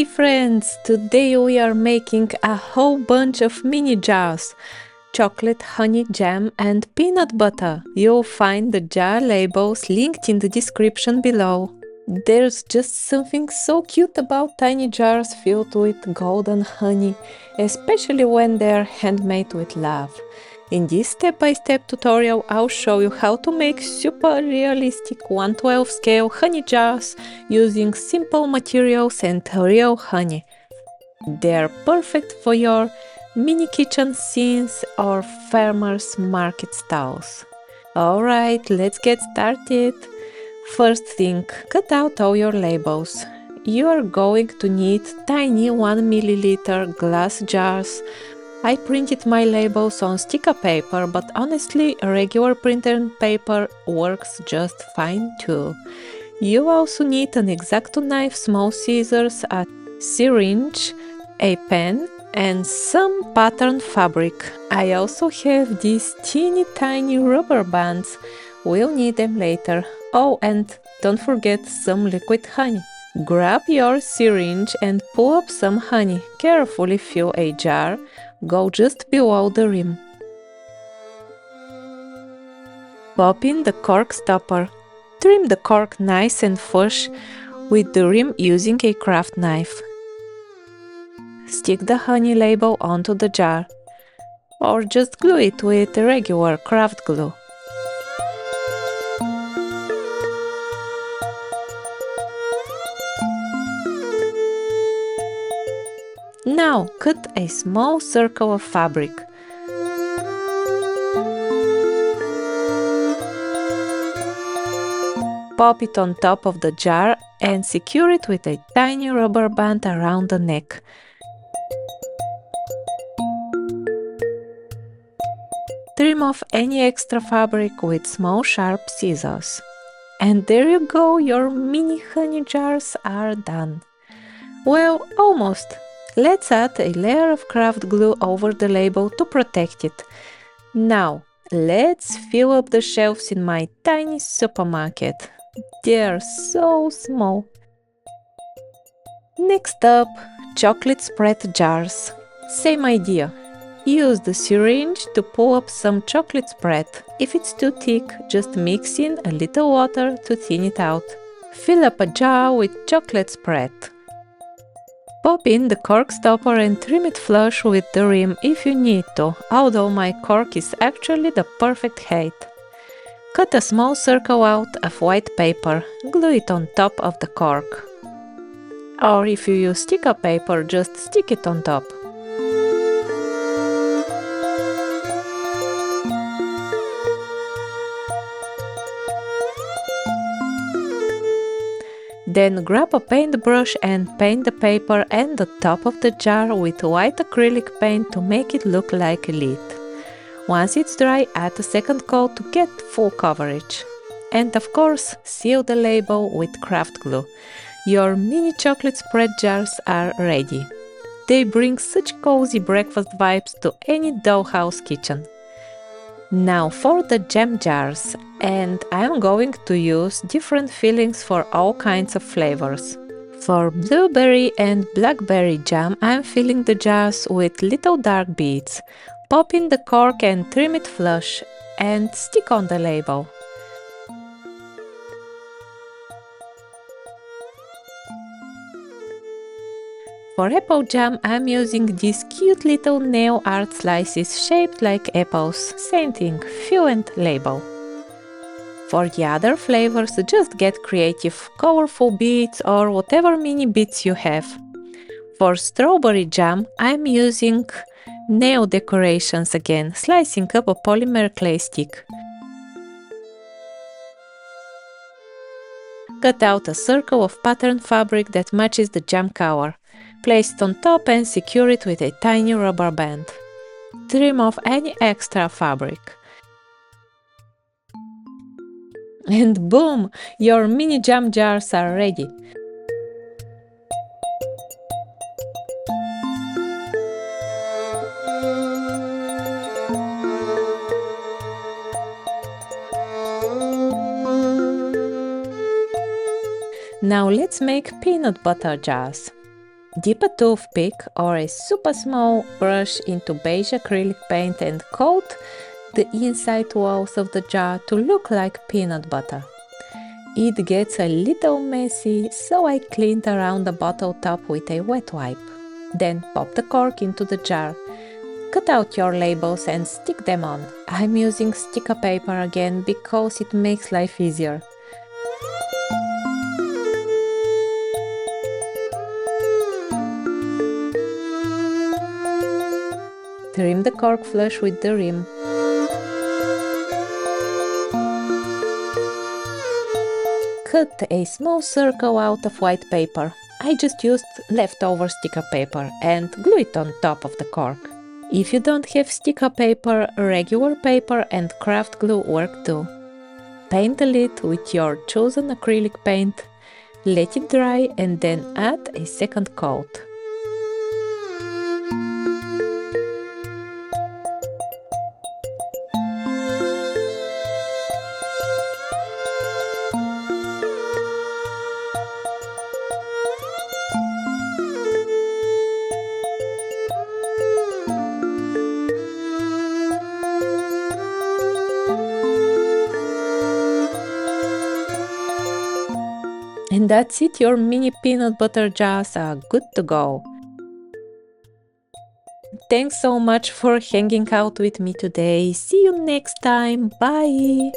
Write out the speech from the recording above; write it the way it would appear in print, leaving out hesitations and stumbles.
Hey friends! Today we are making a whole bunch of mini jars. Chocolate, honey, jam and peanut butter. You'll find the jar labels linked in the description below. There's just something so cute about tiny jars filled with golden honey, especially when they're handmade with love. In this step-by-step tutorial, I'll show you how to make super realistic 1/12 scale honey jars using simple materials and real honey. They're perfect for your mini kitchen scenes or farmers market stalls. Alright, let's get started. First thing, cut out all your labels. You are going to need tiny 1 ml glass jars. I printed my labels on sticker paper, but honestly, regular printed paper works just fine too. You also need an X-Acto knife, small scissors, a syringe, a pen, and some pattern fabric. I also have these teeny tiny rubber bands. We'll need them later. Oh, and don't forget some liquid honey. Grab your syringe and pull up some honey. Carefully fill a jar. Go just below the rim. Pop in the cork stopper. Trim the cork nice and flush with the rim using a craft knife. Stick the honey label onto the jar, or just glue it with regular craft glue. Now cut a small circle of fabric. Pop it on top of the jar and secure it with a tiny rubber band around the neck. Trim off any extra fabric with small sharp scissors. And there you go, your mini honey jars are done. Well, almost. Let's add a layer of craft glue over the label to protect it. Now, let's fill up the shelves in my tiny supermarket. They're so small. Next up, chocolate spread jars. Same idea. Use the syringe to pull up some chocolate spread. If it's too thick, just mix in a little water to thin it out. Fill up a jar with chocolate spread. Pop in the cork stopper and trim it flush with the rim if you need to, although my cork is actually the perfect height. Cut a small circle out of white paper, glue it on top of the cork. Or if you use sticker paper, just stick it on top. Then grab a paintbrush and paint the paper and the top of the jar with white acrylic paint to make it look like a lid. Once it's dry, add a second coat to get full coverage. And of course, seal the label with craft glue. Your mini chocolate spread jars are ready. They bring such cozy breakfast vibes to any dollhouse kitchen. Now for the jam jars, and I'm going to use different fillings for all kinds of flavors. For blueberry and blackberry jam, I'm filling the jars with little dark beads. Pop in the cork and trim it flush, and stick on the label. For apple jam, I'm using these cute little nail art slices shaped like apples. Same thing, fill and label. For the other flavors, just get creative, colorful beads or whatever mini beads you have. For strawberry jam, I'm using nail decorations again, slicing up a polymer clay stick. Cut out a circle of pattern fabric that matches the jam color. Place it on top and secure it with a tiny rubber band. Trim off any extra fabric. And boom! Your mini jam jars are ready. Now let's make peanut butter jars. Dip a toothpick or a super small brush into beige acrylic paint and coat the inside walls of the jar to look like peanut butter. It gets a little messy, so I cleaned around the bottle top with a wet wipe. Then pop the cork into the jar. Cut out your labels and stick them on. I'm using sticker paper again because it makes life easier. Trim the cork flush with the rim. Cut a small circle out of white paper. I just used leftover sticker paper and glue it on top of the cork. If you don't have sticker paper, regular paper and craft glue work too. Paint the lid with your chosen acrylic paint, let it dry and then add a second coat. And that's it, your mini peanut butter jars are good to go. Thanks so much for hanging out with me today. See you next time. Bye!